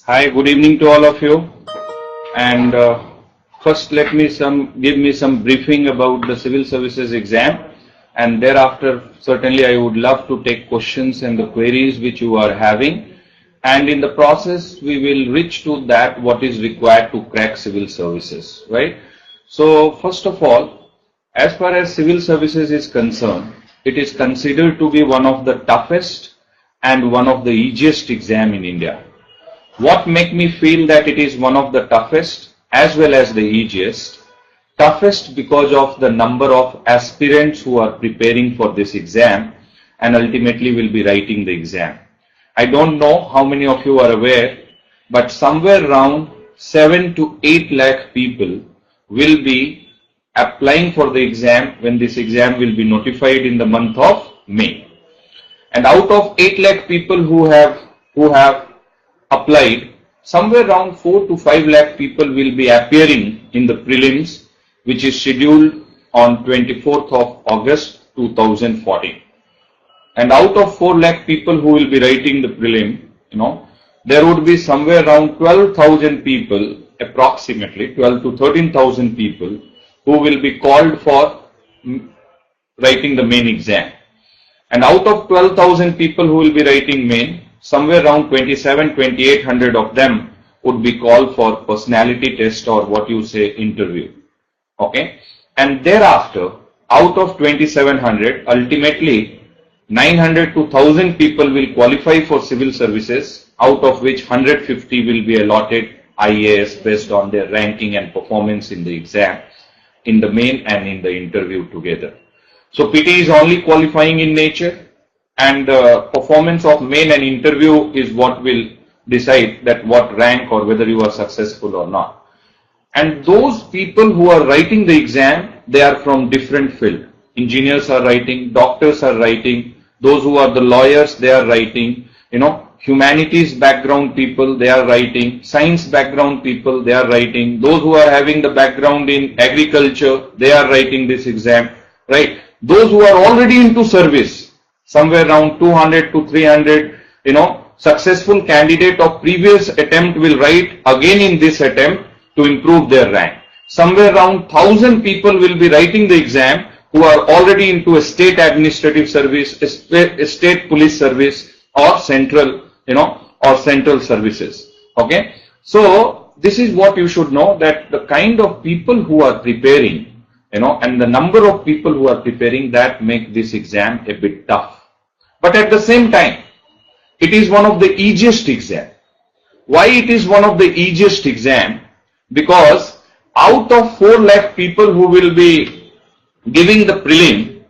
Hi, good evening to all of you. And first, let me give me some briefing about the civil services exam, and thereafter, certainly, I would love to take questions and the queries which you are having. And in the process, we will reach to that what is required to crack civil services, right? So, first of all, as far as civil services is concerned, it is considered to be one of the toughest and one of the easiest exam in India. What make me feel that it is one of the toughest as well as the easiest? Toughest because of the number of aspirants who are preparing for this exam and ultimately will be writing the exam. I don't know how many of you are aware, but somewhere around 7 to 8 lakh people will be applying for the exam when this exam will be notified in the month of May. And out of 8 lakh people who have applied, somewhere around 4 to 5 lakh people will be appearing in the prelims, which is scheduled on 24th of August 2014. And out of 4 lakh people who will be writing the prelim, there would be somewhere around 12,000 people, approximately 12 to 13,000 people who will be called for writing the main exam. And out of 12,000 people who will be writing main, somewhere around 2,800 of them would be called for personality test or what you say interview. Okay. And thereafter, out of 2,700, ultimately 900 to 1,000 people will qualify for civil services, out of which 150 will be allotted IAS based on their ranking and performance in the exam, in the main and in the interview together. So PT is only qualifying in nature, and performance of main and interview is what will decide that what rank or whether you are successful or not. And those people who are writing the exam, they are from different field. Engineers are writing, doctors are writing, those who are the lawyers, they are writing, humanities background people, they are writing, science background people, they are writing, those who are having the background in agriculture, they are writing this exam, right? Those who are already into service, somewhere around 200 to 300, successful candidate of previous attempt will write again in this attempt to improve their rank. Somewhere around 1,000 people will be writing the exam who are already into a state administrative service, a state police service, or central, or central services. Okay. So this is what you should know, that the kind of people who are preparing, and the number of people who are preparing, that make this exam a bit tough. But at the same time, it is one of the easiest exam. Why it is one of the easiest exam? Because out of 4 lakh people who will be giving the prelim,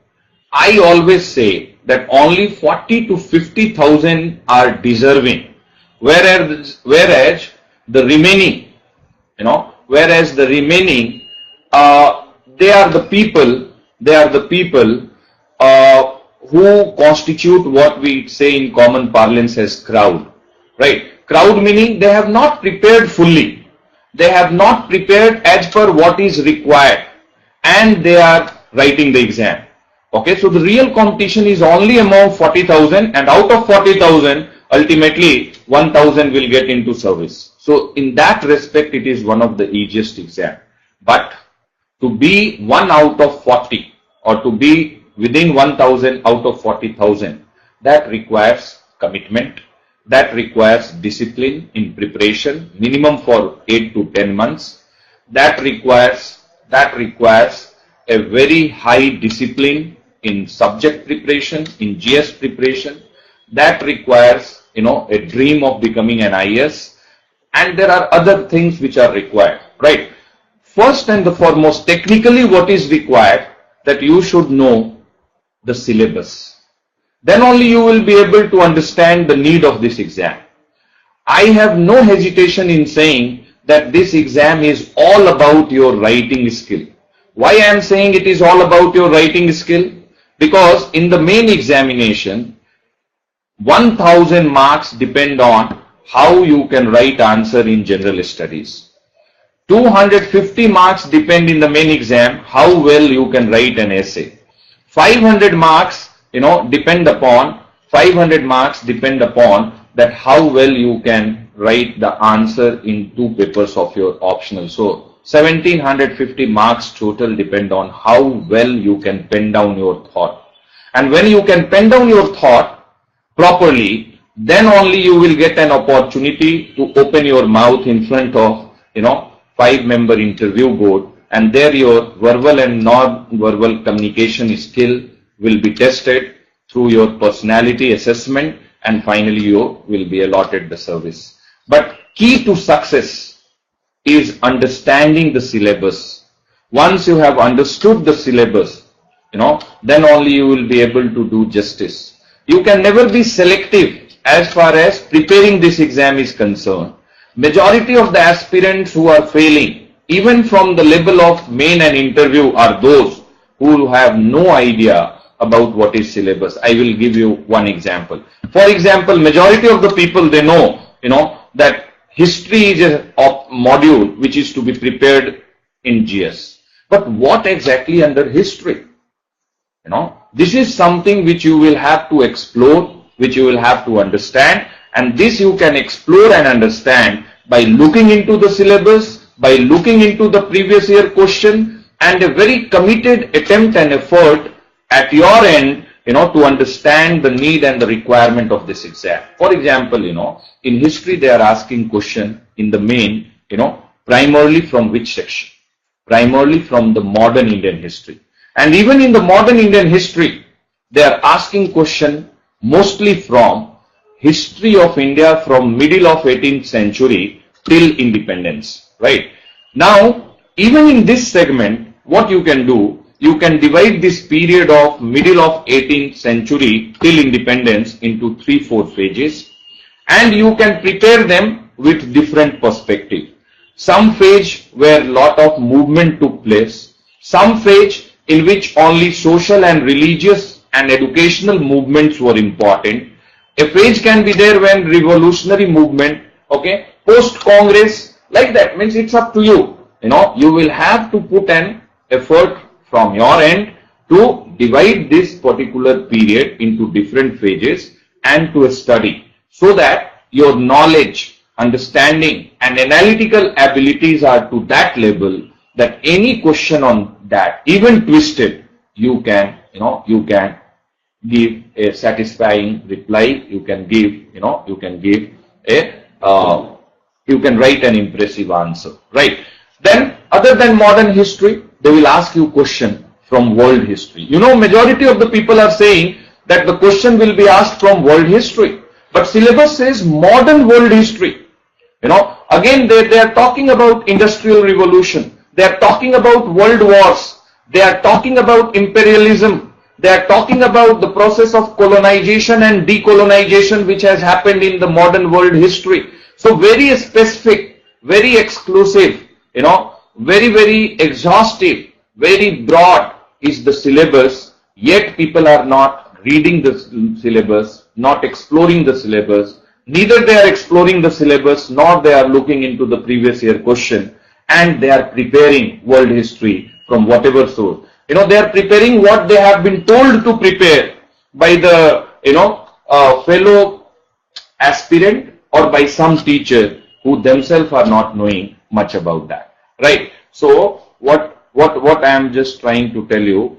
I always say that only 40 to 50,000 are deserving, whereas the remaining, they are the people who constitute what we say in common parlance as crowd, right? Crowd meaning they have not prepared fully. They have not prepared as per what is required, and they are writing the exam. Okay, so the real competition is only among 40,000, and out of 40,000, ultimately 1,000 will get into service. So in that respect, it is one of the easiest exam. But to be 1 out of 40 or to be within 1,000 out of 40,000, that requires commitment, that requires discipline in preparation, minimum for 8 to 10 months. That requires a very high discipline in subject preparation, in GS preparation. That requires, a dream of becoming an IAS. And there are other things which are required, right? First and the foremost, technically what is required, that you should know the syllabus. Then only you will be able to understand the need of this exam. I have no hesitation in saying that this exam is all about your writing skill. Why I am saying it is all about your writing skill? Because in the main examination, 1,000 marks depend on how you can write answer in general studies. 250 marks depend in the main exam how well you can write an essay. 500 marks, depend upon that how well you can write the answer in 2 papers of your optional. So 1750 marks total depend on how well you can pen down your thought. And when you can pen down your thought properly, then only you will get an opportunity to open your mouth in front of, 5-member interview board, and there your verbal and non-verbal communication skill will be tested through your personality assessment, and finally you will be allotted the service. But key to success is understanding the syllabus. Once you have understood the syllabus, then only you will be able to do justice. You can never be selective as far as preparing this exam is concerned. Majority of the aspirants who are failing, even from the level of main and interview, are those who have no idea about what is syllabus. I will give you one example. For example, majority of the people, they know, that history is a module which is to be prepared in GS. But what exactly under history? This is something which you will have to explore, which you will have to understand, and this you can explore and understand by looking into the syllabus, by looking into the previous year question, and a very committed attempt and effort at your end, to understand the need and the requirement of this exam. For example, in history they are asking question in the main, primarily from which section? Primarily from the modern Indian history. And even in the modern Indian history, they are asking question mostly from history of India from middle of 18th century till independence, right? Now, even in this segment, what you can do, you can divide this period of middle of 18th century till independence into 3-4 phases, and you can prepare them with different perspective. Some phase where lot of movement took place, some phase in which only social and religious and educational movements were important. A phase can be there when revolutionary movement, post-Congress, like that. Means it's up to you. You will have to put an effort from your end to divide this particular period into different phases and to study, so that your knowledge, understanding and analytical abilities are to that level that any question on that, even twisted, you can give a satisfying reply, you can write an impressive answer, right? Then, other than modern history, they will ask you question from world history. Majority of the people are saying that the question will be asked from world history, but syllabus says modern world history. Again, they are talking about industrial revolution. They are talking about world wars. They are talking about imperialism. They are talking about the process of colonization and decolonization which has happened in the modern world history. So very specific, very exclusive, very, very exhaustive, very broad is the syllabus, yet people are not reading the syllabus, not exploring the syllabus. Neither they are exploring the syllabus, nor they are looking into the previous year question, and they are preparing world history from whatever source. They are preparing what they have been told to prepare by the, fellow aspirant or by some teacher who themselves are not knowing much about that, right? So what I am just trying to tell you,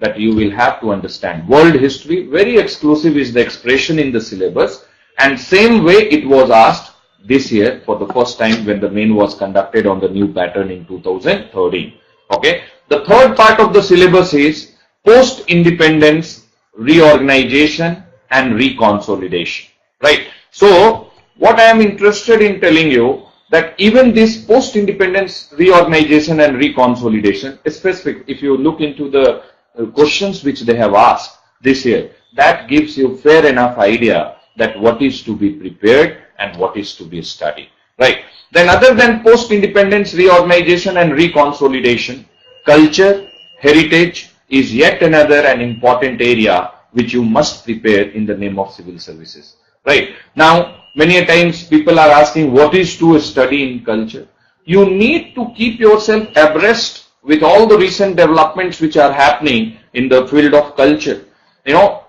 that you will have to understand world history, very exclusive is the expression in the syllabus, and same way it was asked this year for the first time when the main was conducted on the new pattern in 2013. Okay. The third part of the syllabus is post-independence, reorganization and reconsolidation, right? So what I am interested in telling you, that even this post-independence, reorganization and reconsolidation is specific. If you look into the questions which they have asked this year, that gives you fair enough idea that what is to be prepared and what is to be studied, right? Then other than post-independence, reorganization and reconsolidation, culture, heritage is yet another an important area which you must prepare in the name of civil services, right? Now, many a times people are asking what is to study in culture. You need to keep yourself abreast with all the recent developments which are happening in the field of culture.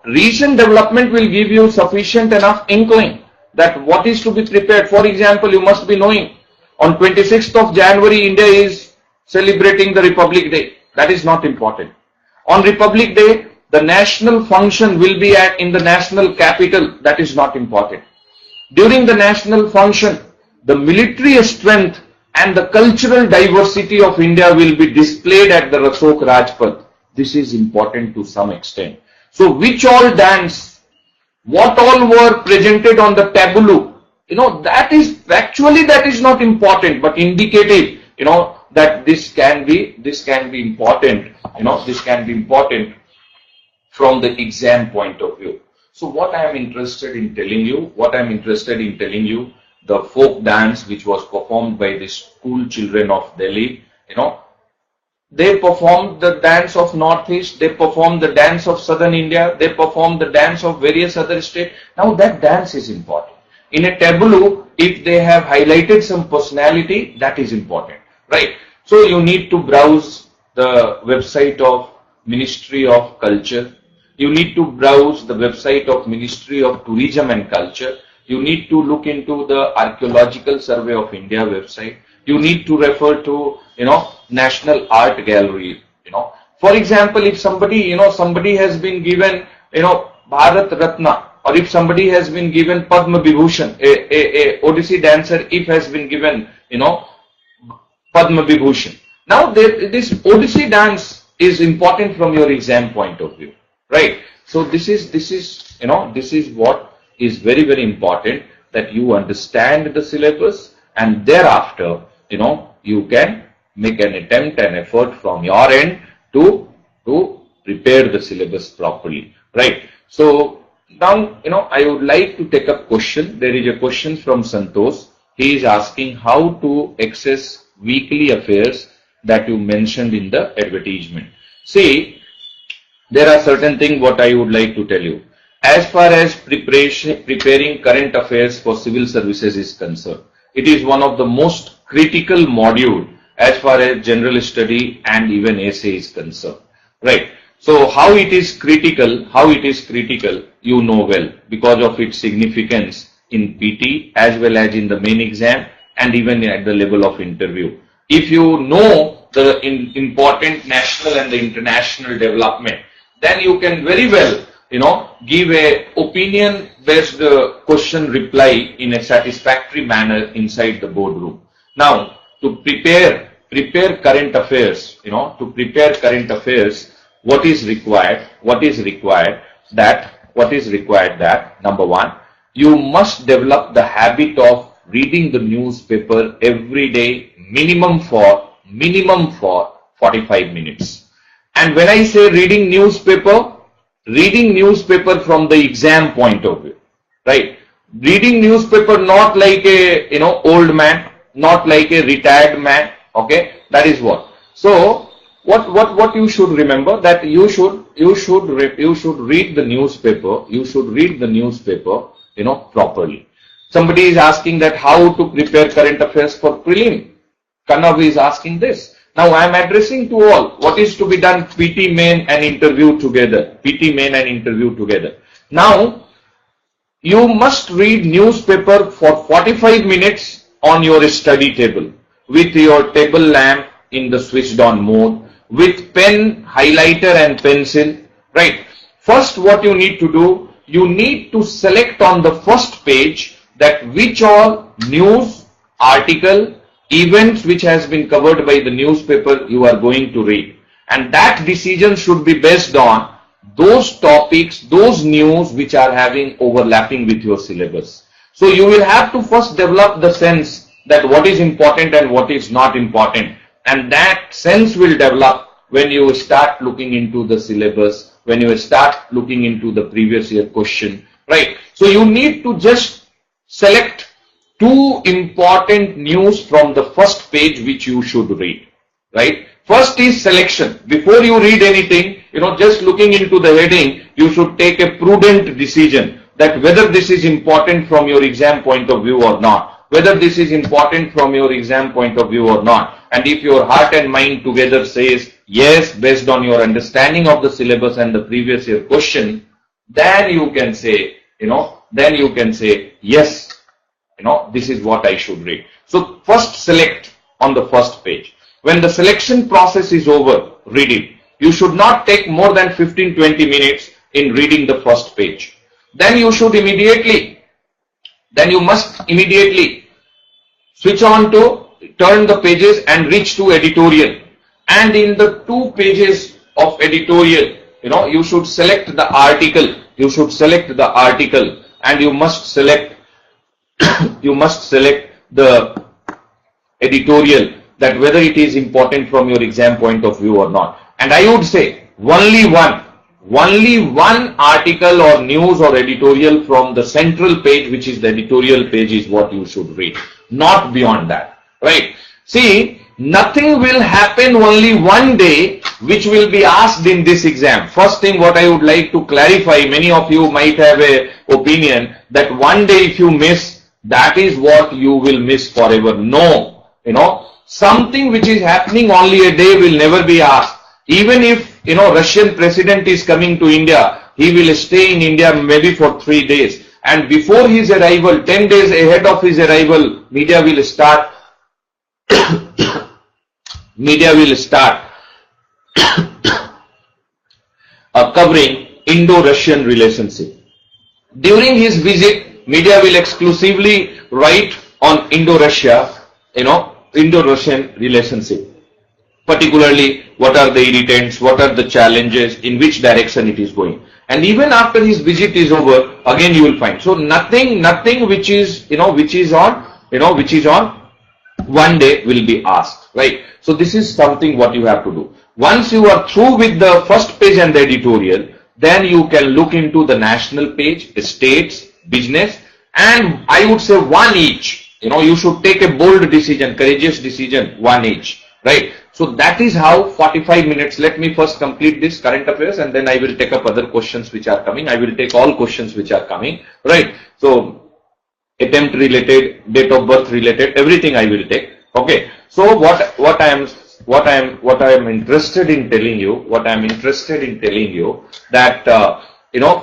Recent development will give you sufficient enough inkling. that what is to be prepared. For example, you must be knowing on 26th of January, India is celebrating the Republic Day. That is not important. On Republic Day, the national function will be in the national capital. That is not important. During the national function, the military strength and the cultural diversity of India will be displayed at the Ashok Rajpath. This is important to some extent. So which all dance, what all were presented on the tableau, that is actually that is not important, but indicative, that this can be important, this can be important from the exam point of view. So what I am interested in telling you, the folk dance which was performed by the school children of Delhi, they performed the dance of Northeast, they performed the dance of Southern India, they performed the dance of various other states. Now that dance is important. In a tableau, if they have highlighted some personality, that is important, right? So you need to browse the website of Ministry of Culture. You need to browse the website of Ministry of Tourism and Culture. You need to look into the Archaeological Survey of India website. You need to refer to, National Art Gallery, For example, if somebody, somebody has been given, Bharat Ratna, or if somebody has been given Padma Vibhushan, a Odissi dancer, if has been given, Padma Vibhushan. Now, this Odissi dance is important from your exam point of view, right? So this is what is very, very important, that you understand the syllabus, and thereafter, you can make an attempt and effort from your end to prepare the syllabus properly, right? So now, I would like to take up question. There is a question from Santosh. He is asking how to access weekly affairs that you mentioned in the advertisement. See, there are certain things what I would like to tell you. As far as preparing current affairs for civil services is concerned, it is one of the most critical module as far as general study and even essay is concerned, right? So how it is critical, you know well, because of its significance in PT as well as in the main exam and even at the level of interview. If you know the important national and the international development, then you can very well, give a opinion-based question reply in a satisfactory manner inside the boardroom. Now, to prepare current affairs, what is required that number one, you must develop the habit of reading the newspaper every day, minimum for 45 minutes. And when I say reading newspaper from the exam point of view, right? Reading newspaper not like a old man, not like a retired man. Okay, that is what. So what you should remember, that you should read the newspaper. You should read the newspaper, properly. Somebody is asking that how to prepare current affairs for prelim. Kanav is asking this. Now I am addressing to all. What is to be done? PT main and interview together. Now, you must read newspaper for 45 minutes on your study table, with your table lamp in the switched on mode, with pen, highlighter and pencil, right? First, what you need to do, you need to select on the first page that which all news, article, events which has been covered by the newspaper you are going to read. And that decision should be based on those topics, those news which are having overlapping with your syllabus. So you will have to first develop the sense that what is important and what is not important. And that sense will develop when you start looking into the syllabus, when you start looking into the previous year question, right? So you need to just select two important news from the first page which you should read, right? First is selection. Before you read anything, just looking into the heading, you should take a prudent decision that whether this is important from your exam point of view or not. And if your heart and mind together says yes, based on your understanding of the syllabus and the previous year question, then you can say, yes, This is what I should read. So first select on the first page. When the selection process is over, read it. You should not take more than 15-20 minutes in reading the first page. Then you must immediately switch on to turn the pages and reach to editorial. And in the 2 pages of editorial, you should select the article. And you must select the editorial, that whether it is important from your exam point of view or not. And I would say only one article or news or editorial from the central page, which is the editorial page, is what you should read, not beyond that, right? See, nothing will happen only one day which will be asked in this exam. First thing what I would like to clarify, many of you might have a opinion that one day if you miss, that is what you will miss forever. No, something which is happening only a day will never be asked. Even if, Russian president is coming to India, he will stay in India maybe for 3 days. And before his arrival, 10 days ahead of his arrival, media will start covering Indo-Russian relationship. During his visit, media will exclusively write on Indo-Russian relationship. Particularly, what are the irritants, what are the challenges, in which direction it is going. And even after his visit is over, again you will find. So nothing which is on one day will be asked, right? So this is something what you have to do. Once you are through with the first page and the editorial, then you can look into the national page, states, business, and I would say one each. You should take a bold decision, courageous decision, one each, right? So that is how 45 minutes. Let me first complete this current affairs and then I will take up other questions which are coming. I will take all questions which are coming, right? So attempt related, date of birth related, everything I will take. Okay. So what I am interested in telling you, that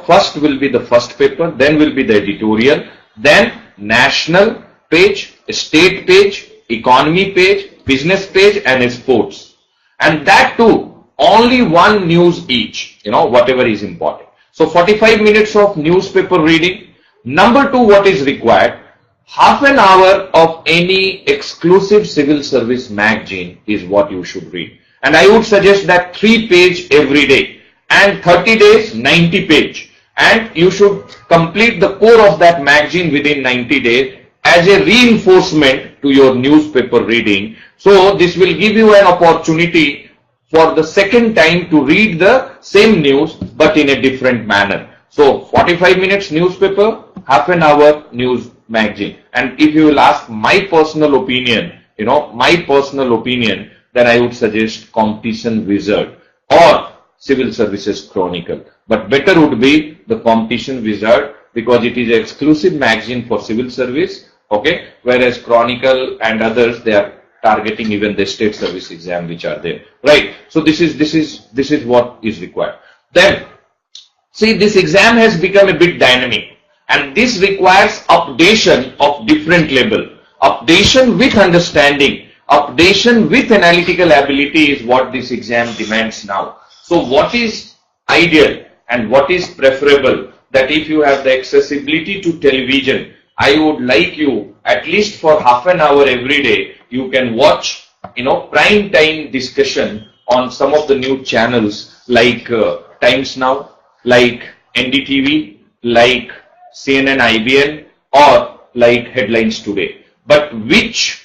first will be the first paper, then will be the editorial, then national page, state page, economy page, business page, and sports. And that too, only one news each, whatever is important. So 45 minutes of newspaper reading. Number 2, what is required? Half an hour of any exclusive civil service magazine is what you should read. And I would suggest that 3 page every day. And 30 days, 90 page. And you should complete the core of that magazine within 90 days as a reinforcement to your newspaper reading. So this will give you an opportunity for the second time to read the same news but in a different manner. So 45 minutes newspaper, half an hour news magazine. And if you will ask my personal opinion, then I would suggest Competition Wizard or Civil Services Chronicle. But better would be the Competition Wizard because it is an exclusive magazine for civil service. Okay, whereas Chronicle and others, they are targeting even the state service exam which are there, right? So this is what is required. Then, see, this exam has become a bit dynamic, and this requires updation of different level. Updation with understanding, updation with analytical ability is what this exam demands now. So what is ideal and what is preferable? That if you have the accessibility to television, I would like you, at least for half an hour every day, you can watch, prime time discussion on some of the new channels like Times Now, like NDTV, like CNN IBN, or like Headlines Today. But which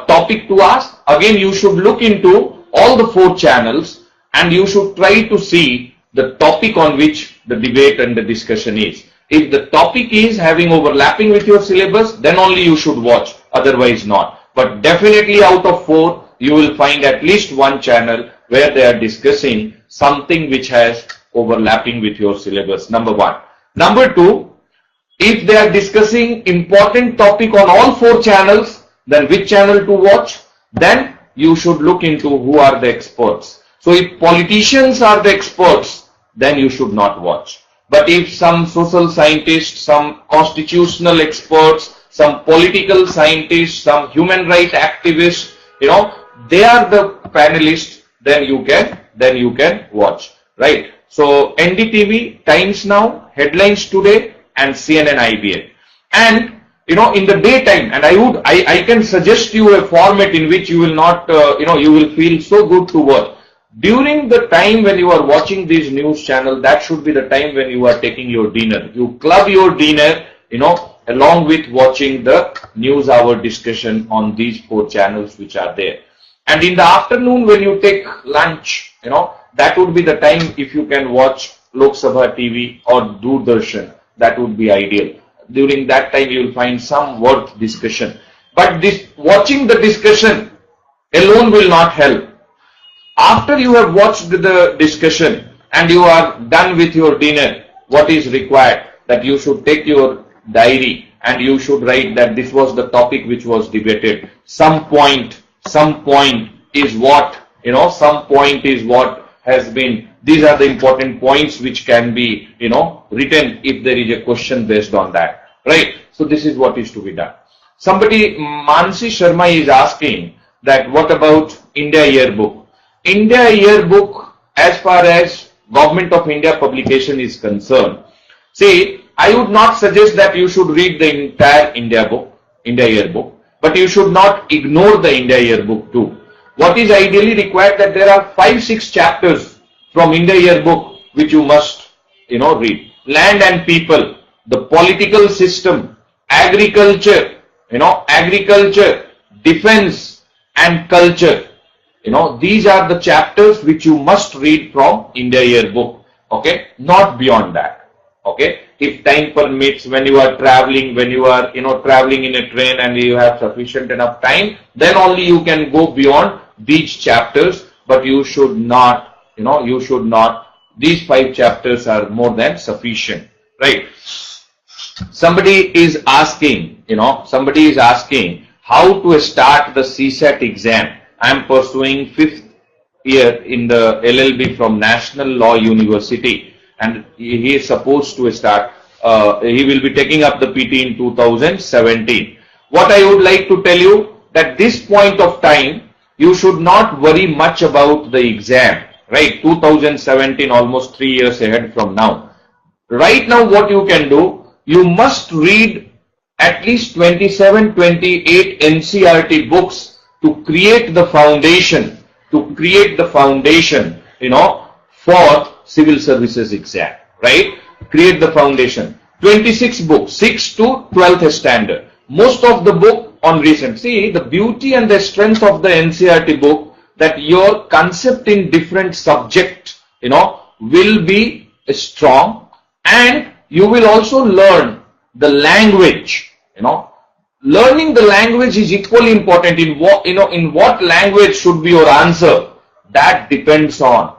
topic to ask? Again, you should look into all the 4 channels and you should try to see the topic on which the debate and the discussion is. If the topic is having overlapping with your syllabus, then only you should watch, otherwise not. But definitely out of 4, you will find at least one channel where they are discussing something which has overlapping with your syllabus, number 1. Number 2, if they are discussing important topic on all 4 channels, then which channel to watch? Then you should look into who are the experts. So if politicians are the experts, then you should not watch. But if some social scientists, some constitutional experts, some political scientists, some human rights activists, they are the panelists, then you can watch, right? So NDTV, Times Now, Headlines Today, and CNN IBN. And in the daytime, and I can suggest you a format in which you will not, you will feel so good to watch. During the time when you are watching these news channel, that should be the time when you are taking your dinner. You club your dinner, along with watching the news hour discussion on these 4 channels which are there. And in the afternoon when you take lunch, that would be the time if you can watch Lok Sabha TV or Doordarshan. That would be ideal. During that time you will find some worth discussion. But watching the discussion alone will not help. After you have watched the discussion and you are done with your dinner, what is required? That you should take your diary and you should write that this was the topic which was debated. Some point is what, some point is what has been. These are the important points which can be, written if there is a question based on that, right? So this is what is to be done. Somebody, Mansi Sharma, is asking that what about India Yearbook? India Yearbook, as far as Government of India publication is concerned, see, I would not suggest that you should read the entire India Yearbook, but you should not ignore the India Yearbook too. What is ideally required that there are 5-6 chapters from India Yearbook which you must, read. Land and people, the political system, agriculture, defense and culture. These are the chapters which you must read from India Yearbook. Okay, not beyond that. Okay, if time permits, when you are traveling, traveling in a train and you have sufficient enough time, then only you can go beyond these chapters. But you should not, these 5 chapters are more than sufficient, right? Somebody is asking how to start the CSAT exam. I am pursuing 5th year in the LLB from National Law University, and he is supposed to start. He will be taking up the PT in 2017. What I would like to tell you, that this point of time, you should not worry much about the exam, right? 2017, almost 3 years ahead from now. Right now, what you can do, you must read at least 27, 28 NCERT books to create the foundation, for civil services exam, right? Create the foundation. 26 books, 6 to 12th standard. Most of the book on recent. See, the beauty and the strength of the NCERT book, that your concept in different subject, will be strong, and you will also learn the language, Learning the language is equally important. In what language should be your answer? That depends on,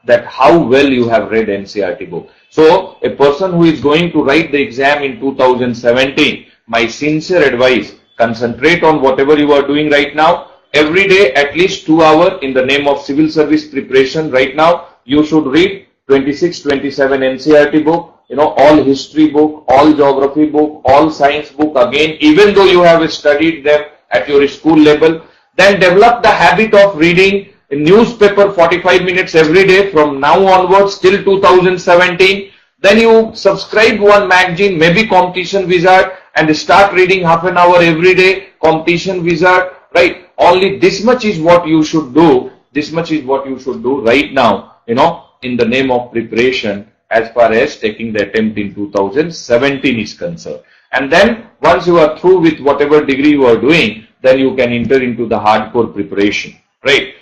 that how well you have read NCERT book. So, a person who is going to write the exam in 2017, my sincere advice, concentrate on whatever you are doing right now. Every day, at least 2 hours in the name of civil service preparation. Right now, you should read 26, 27 NCERT book. All history book, all geography book, all science book again, even though you have studied them at your school level. Then develop the habit of reading a newspaper 45 minutes every day from now onwards till 2017. Then you subscribe one magazine, maybe Competition Wizard, and start reading half an hour every day, Competition Wizard, right? Only this much is what you should do. This much is what you should do right now, in the name of preparation, as far as taking the attempt in 2017 is concerned. And then once you are through with whatever degree you are doing, then you can enter into the hardcore preparation, right?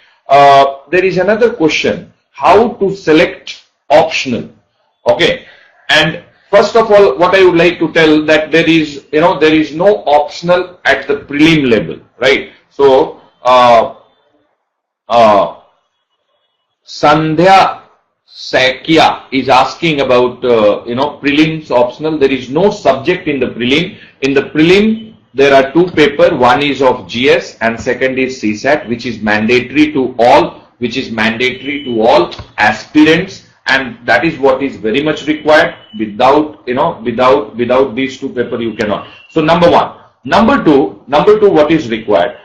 There is another question, how to select optional. Okay, and first of all, what I would like to tell, that there is no optional at the prelim level, right? So Sandhya Sakya is asking about, prelims optional. There is no subject in the prelim. In the prelim, there are 2 papers. One is of GS and second is CSAT, which is mandatory to all, aspirants. and that is what is very much required. Without, without these two papers you cannot. So number one. Number two, what is required?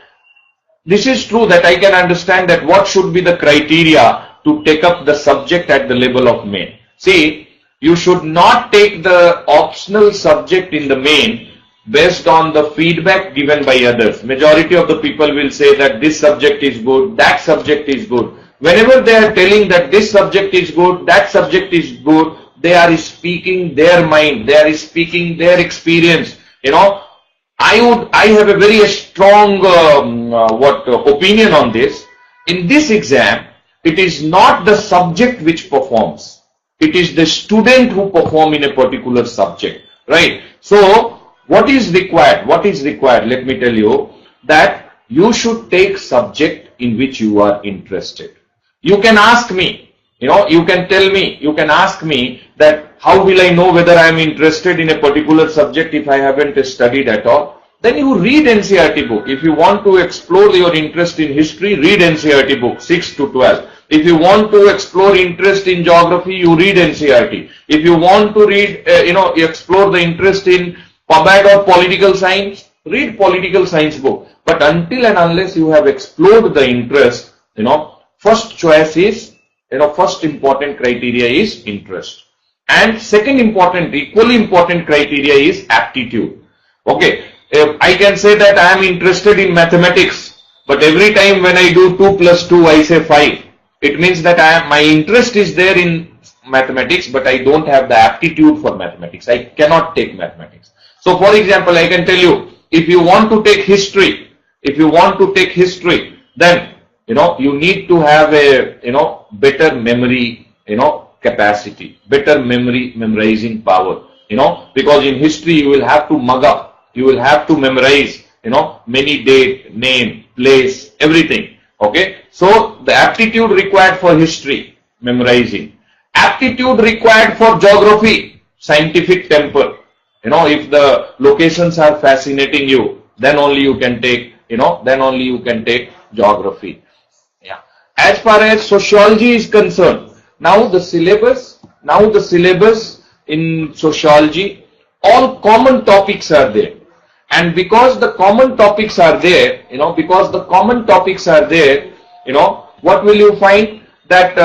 This is true that I can understand that what should be the criteria to take up the subject at the level of main. See, you should not take the optional subject in the main based on the feedback given by others. Majority of the people will say that this subject is good, that subject is good. Whenever they are telling that this subject is good, that subject is good, they are speaking their mind, they are speaking their experience. I have a very strong opinion on this. In this exam, it is not the subject which performs. It is the student who perform in a particular subject, right? So, what is required? What is required? Let me tell you that you should take subject in which you are interested. You can ask me, you can tell me, you can ask me that how will I know whether I am interested in a particular subject if I haven't studied at all? Then you read NCERT book. If you want to explore your interest in history, read NCERT book 6 to 12. If you want to explore interest in geography, you read NCERT. If you want to read, explore the interest in PubAd or political science, read political science book. But until and unless you have explored the interest, first choice is, first important criteria is interest. And second important, equally important criteria is aptitude. Okay, I can say that I am interested in mathematics, but every time when I do 2 plus 2, I say 5. It means that my interest is there in mathematics, but I don't have the aptitude for mathematics. I cannot take mathematics. So for example, I can tell you, if you want to take history, then, you need to have a, better memory, capacity, better memorizing power, because in history you will have to mug up, you will have to memorize, many date, name, place, everything. Okay, so the aptitude required for history, memorizing. Aptitude required for geography, scientific temper. If the locations are fascinating you, then only you can take, geography. Yeah. As far as sociology is concerned, now the syllabus in sociology, all common topics are there. And because the common topics are there, what will you find? That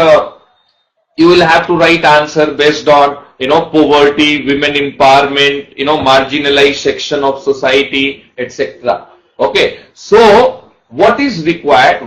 you will have to write answer based on, poverty, women empowerment, marginalized section of society, etc. Okay. So, what is required?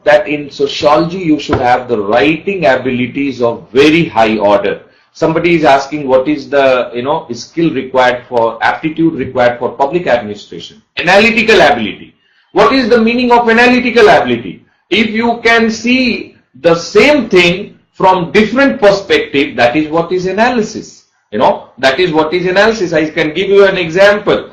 That in sociology you should have the writing abilities of very high order. Somebody is asking what is the, skill required for, aptitude required for public administration. Analytical ability. What is the meaning of analytical ability? If you can see the same thing from different perspective, that is what is analysis. That is what is analysis. I can give you an example,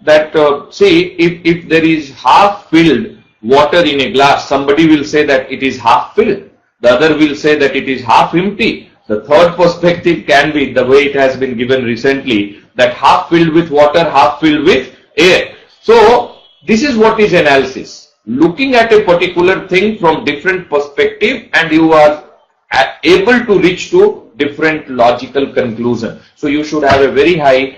that, see, if there is half filled water in a glass, somebody will say that it is half filled. The other will say that it is half empty. The third perspective can be the way it has been given recently, that half filled with water, half filled with air. So, this is what is analysis. Looking at a particular thing from different perspective, and you are able to reach to different logical conclusion. So, you should have a very high,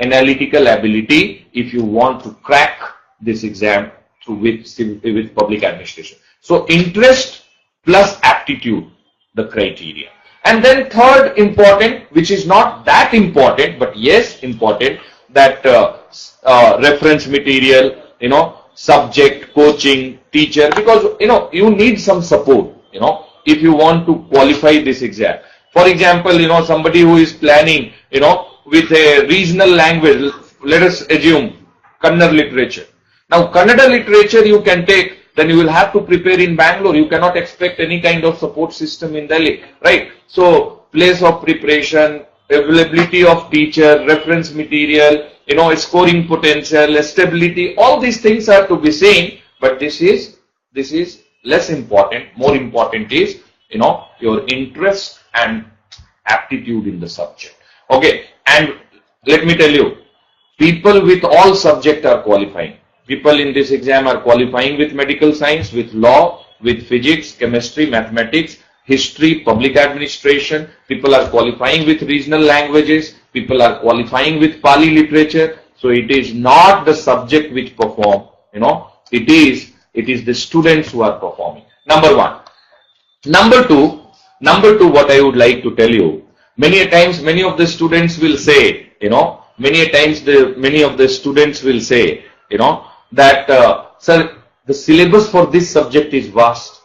analytical ability if you want to crack this exam with public administration. So, interest plus aptitude, the criteria. And then third important, which is not that important, but yes important, that reference material, subject, coaching, teacher, because, you need some support, if you want to qualify this exam. For example, somebody who is planning, with a regional language, let us assume Kannada literature. Now, Kannada literature you can take, then you will have to prepare in Bangalore. You cannot expect any kind of support system in Delhi, right? So, place of preparation, availability of teacher, reference material, scoring potential, stability, all these things are to be seen, but this is less important. More important is, your interest and aptitude in the subject. Okay, and let me tell you, people with all subjects are qualifying. People in this exam are qualifying with medical science, with law, with physics, chemistry, mathematics, history, public administration. People are qualifying with regional languages. People are qualifying with Pali literature. So it is not the subject which perform, it is the students who are performing. Number one. Number two, what I would like to tell you, many a times, many of the students will say, many of the students will say, that, sir, the syllabus for this subject is vast.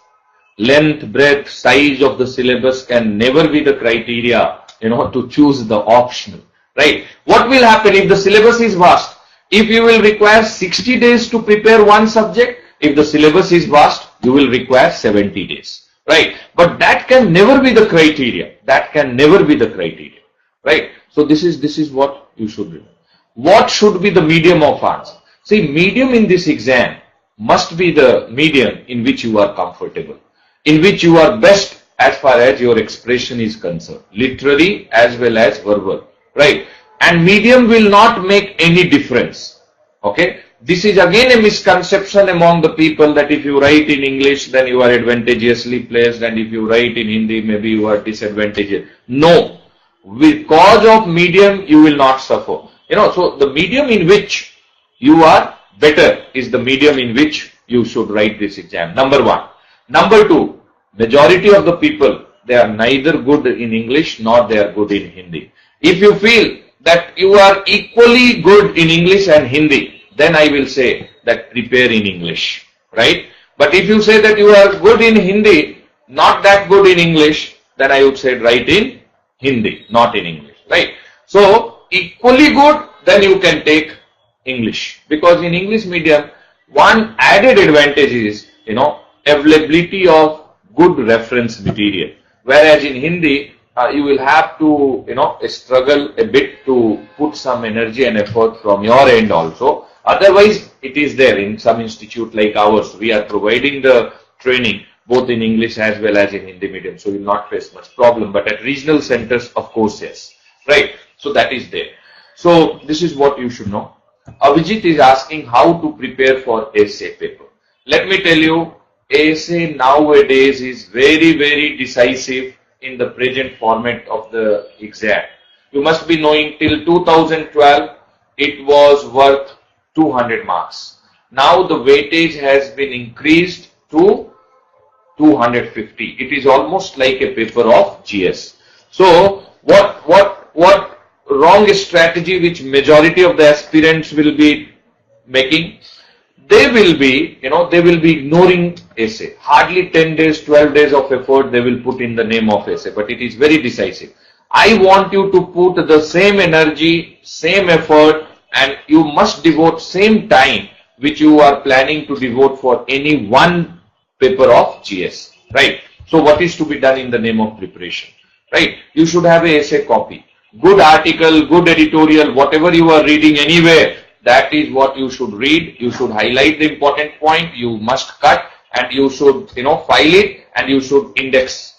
Length, breadth, size of the syllabus can never be the criteria, to choose the optional, right? What will happen if the syllabus is vast? If you will require 60 days to prepare one subject, if the syllabus is vast, you will require 70 days, right? But that can never be the criteria. That can never be the criteria, right? So this is what you should do. What should be the medium of answer? See, medium in this exam must be the medium in which you are comfortable, in which you are best as far as your expression is concerned, literary as well as verbal, right? And medium will not make any difference, okay? This is again a misconception among the people that if you write in English, then you are advantageously placed, and if you write in Hindi, maybe you are disadvantaged. No, because of medium, you will not suffer. So the medium in which you are better is the medium in which you should write this exam. Number one. Number two, majority of the people, they are neither good in English nor they are good in Hindi. If you feel that you are equally good in English and Hindi, then I will say that prepare in English, right? But if you say that you are good in Hindi, not that good in English, then I would say write in Hindi, not in English, right? So, equally good, then you can take English. Because in English medium, one added advantage is, availability of good reference material. Whereas in Hindi, you will have to, struggle a bit to put some energy and effort from your end also. Otherwise, it is there in some institute like ours. We are providing the training both in English as well as in Hindi medium. So you will not face much problem. But at regional centers, of course, yes. Right? So that is there. So this is what you should know. Avijit is asking how to prepare for essay paper. Let me tell you, essay nowadays is very, very decisive in the present format of the exam. You must be knowing till 2012, it was worth 200 marks. Now the weightage has been increased to 250. It is almost like a paper of GS. So what wrong strategy which majority of the aspirants will be making? They will be, ignoring essay. Hardly 10 days, 12 days of effort they will put in the name of essay, but it is very decisive. I want you to put the same energy, same effort, and you must devote same time which you are planning to devote for any one paper of GS, right? So what is to be done in the name of preparation, right? You should have a essay copy. Good article, good editorial, whatever you are reading anywhere, that is what you should read. You should highlight the important point. You must cut and you should, file it and you should index.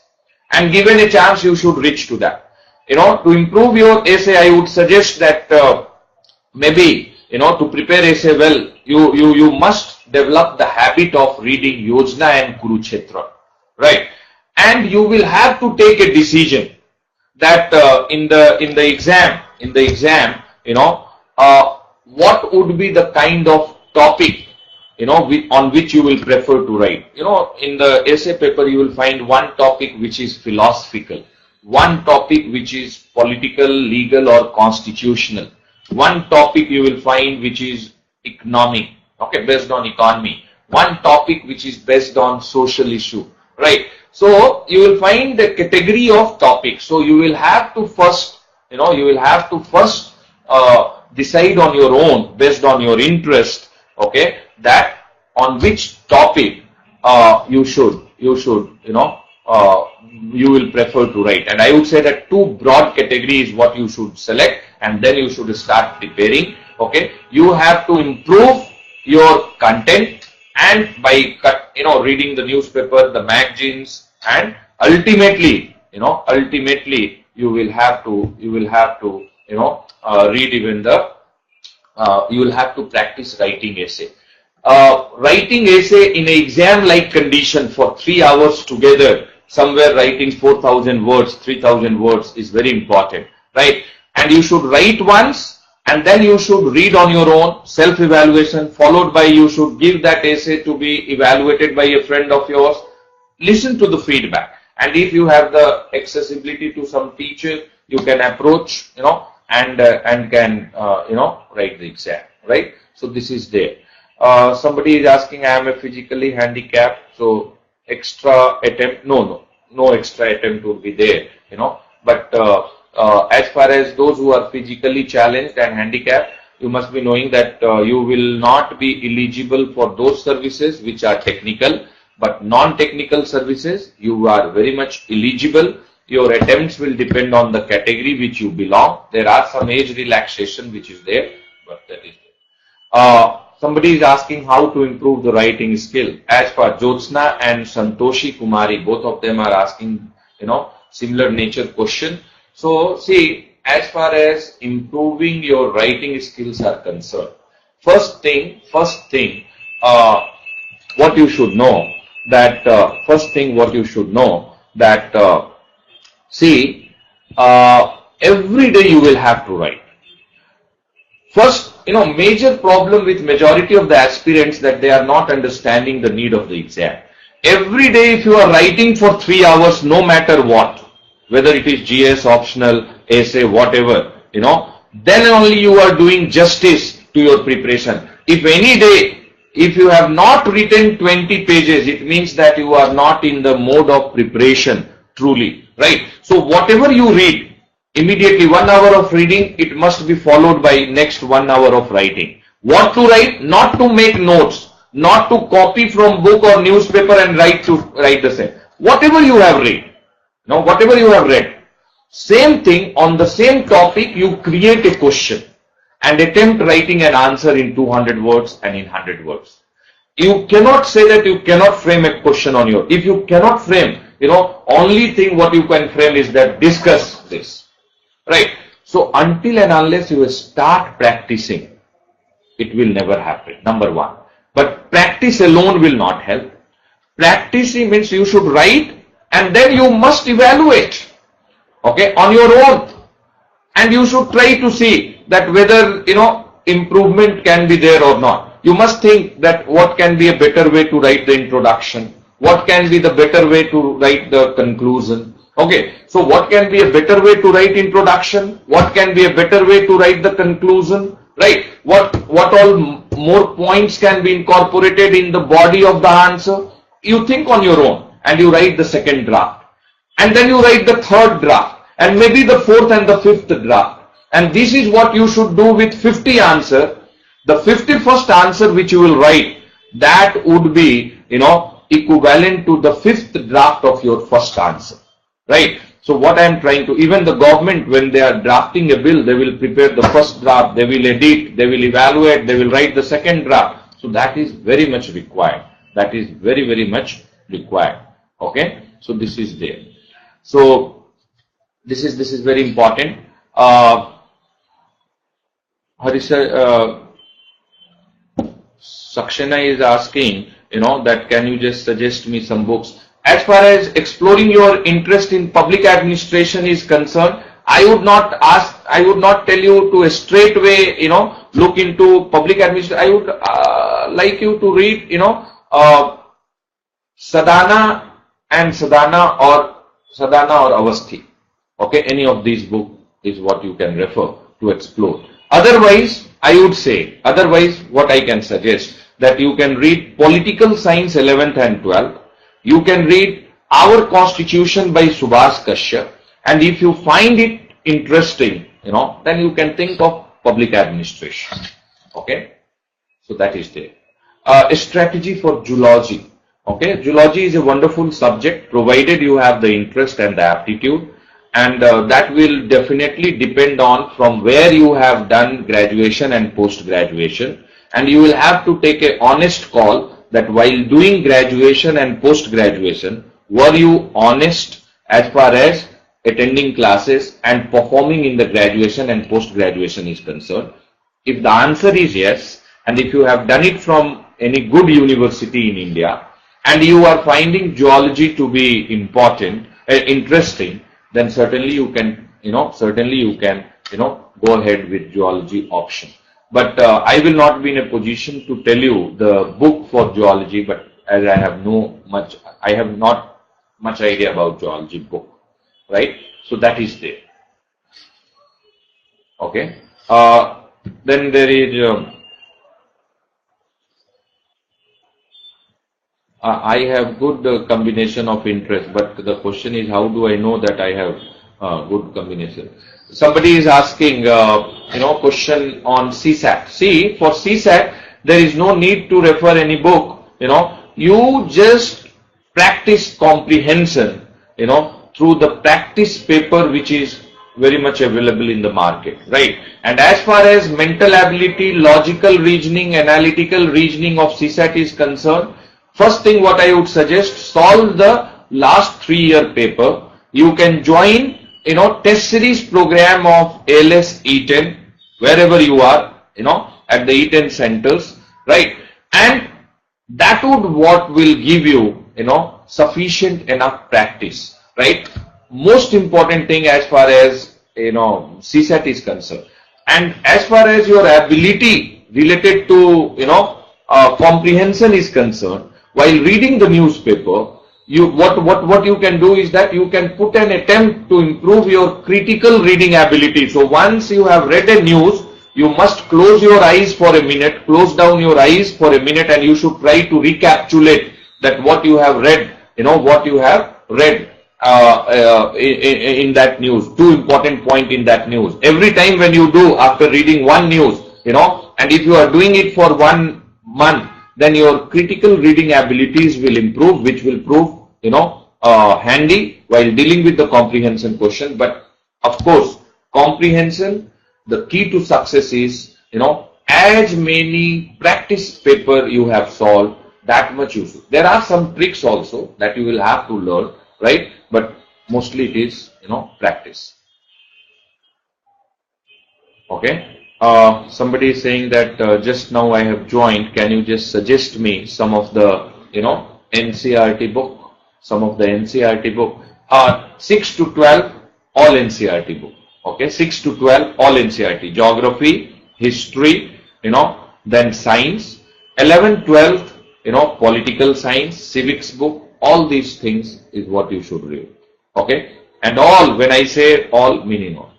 And given a chance, you should reach to that. To improve your essay, I would suggest that maybe, to prepare essay well, you must develop the habit of reading Yojana and Kurukshetra, right? And you will have to take a decision that in the exam, what would be the kind of topic, on which you will prefer to write. In the essay paper, you will find one topic which is philosophical, one topic which is political, legal or constitutional, one topic you will find which is economic, okay, based on economy, one topic which is based on social issue, right? So you will find the category of topics. So you will have to first, decide on your own based on your interest, okay, that on which topic you will prefer to write. And I would say that two broad categories what you should select, and then you should start preparing, okay. You have to improve your content, and by reading the newspaper, the magazines, and ultimately you will have to read even you will have to practice writing essay. writing essay in an exam-like condition for 3 hours together, somewhere writing 4,000 words, 3,000 words is very important, right? And you should write once, and then you should read on your own, self-evaluation, followed by you should give that essay to be evaluated by a friend of yours. Listen to the feedback. And if you have the accessibility to some teacher, you can approach, and can, write the exam, right? So this is there. Somebody is asking, I am a physically handicapped, so extra attempt, no extra attempt would be there, but as far as those who are physically challenged and handicapped, you must be knowing that you will not be eligible for those services which are technical, but non-technical services, you are very much eligible. Your attempts will depend on the category which you belong. There are some age relaxation which is there, but that is there. Somebody is asking how to improve the writing skill. As for Jyotsna and Santoshi Kumari, both of them are asking, similar nature question. So, see, as far as improving your writing skills are concerned, first thing, what you should know that, every day you will have to write. First, major problem with majority of the aspirants that they are not understanding the need of the exam. Every day if you are writing for 3 hours, no matter what, whether it is GS, optional, essay, whatever, then only you are doing justice to your preparation. If any day, if you have not written 20 pages, it means that you are not in the mode of preparation truly, right? So whatever you read, immediately 1 hour of reading, it must be followed by next 1 hour of writing. What to write? Not to make notes, not to copy from book or newspaper and write the same. Whatever you have read, same thing on the same topic, you create a question and attempt writing an answer in 200 words and in 100 words. You cannot say that you cannot frame a question on your, if you cannot frame, only thing what you can frame is that discuss this. Right. So until and unless you start practicing, it will never happen. Number one. But practice alone will not help. Practicing means you should write and then you must evaluate. Okay, on your own. And you should try to see that whether, improvement can be there or not. You must think that what can be a better way to write the introduction. What can be the better way to write the conclusion. Okay, so what can be a better way to write introduction? What can be a better way to write the conclusion? Right? What all more points can be incorporated in the body of the answer? You think on your own and you write the second draft. And then you write the third draft and maybe the fourth and the fifth draft. And this is what you should do with 50 answer. The 51st answer which you will write, that would be, equivalent to the fifth draft of your first answer. Right. So what I am trying to, even the government, when they are drafting a bill, they will prepare the first draft, they will edit, they will evaluate, they will write the second draft. So that is very much required. That is very, very much required. Okay. So this is there. So this is very important. Sakshana is asking, that can you just suggest me some books? As far as exploring your interest in public administration is concerned, I would not tell you to straight away, look into public administration. I would like you to read, Sadhana or Avasthi. Okay, any of these books is what you can refer to explore. Otherwise, what I can suggest, that you can read Political Science 11th and 12th. You can read Our Constitution by Subhas Kashyap, and if you find it interesting, then you can think of public administration. Okay, so that is there. A strategy for zoology. Okay, zoology is a wonderful subject provided you have the interest and the aptitude, and that will definitely depend on from where you have done graduation and post-graduation, and you will have to take an honest call that while doing graduation and post-graduation, were you honest as far as attending classes and performing in the graduation and post-graduation is concerned? If the answer is yes, and if you have done it from any good university in India, and you are finding geology to be important, interesting, then certainly you can, go ahead with geology option. But I will not be in a position to tell you the book for geology, but as I have not much idea about geology book, right? So that is there. Okay. Then there is, I have good combination of interest, but the question is, how do I know that I have good combination? Somebody is asking, question on CSAT. See, for CSAT, there is no need to refer any book. You just practice comprehension, through the practice paper which is very much available in the market, right? And as far as mental ability, logical reasoning, analytical reasoning of CSAT is concerned, first thing what I would suggest, solve the last 3-year paper. You can join, test series program of ALS E10, wherever you are, at the E10 centers, right? And that what will give you, sufficient enough practice, right? Most important thing as far as, CSAT is concerned. And as far as your ability related to, comprehension is concerned, while reading the newspaper, what you can do is that you can put an attempt to improve your critical reading ability. So once you have read a news, you must close your eyes for a minute, close down your eyes for a minute, and you should try to recapitulate that what you have read, in that news, 2 important points in that news. Every time when you do after reading one news, and if you are doing it for 1 month, then your critical reading abilities will improve, which will prove, handy while dealing with the comprehension question. But of course, comprehension, the key to success is, as many practice paper you have solved, that much useful. There are some tricks also that you will have to learn, right? But mostly it is, practice. Okay. Somebody is saying that just now I have joined. Can you just suggest me some of the, NCERT book? Some of the NCERT book. 6 to 12, all NCERT book. Okay, 6 to 12, all NCERT. Geography, history, then science. 11, 12, political science, civics book. All these things is what you should read. Okay, and all, when I say all, meaning all.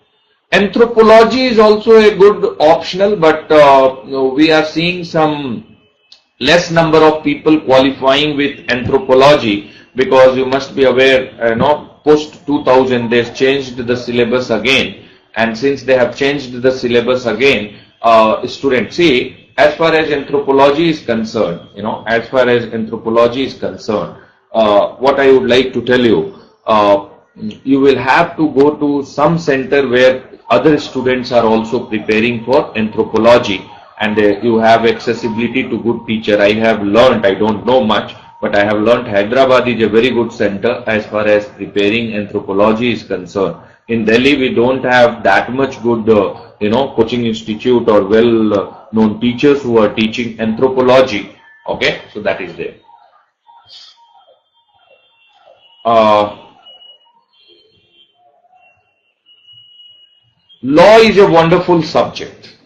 Anthropology is also a good optional, but we are seeing some less number of people qualifying with anthropology, because you must be aware, post 2000 they've changed the syllabus again, and since they have changed the syllabus again, students, see, as far as anthropology is concerned, what I would like to tell you, you will have to go to some center where other students are also preparing for anthropology, and you have accessibility to good teacher. I have learned, I don't know much, but I have learned Hyderabad is a very good center as far as preparing anthropology is concerned. In Delhi, we don't have that much good, coaching institute or well-known teachers who are teaching anthropology. Okay, so that is there. Law is a wonderful subject,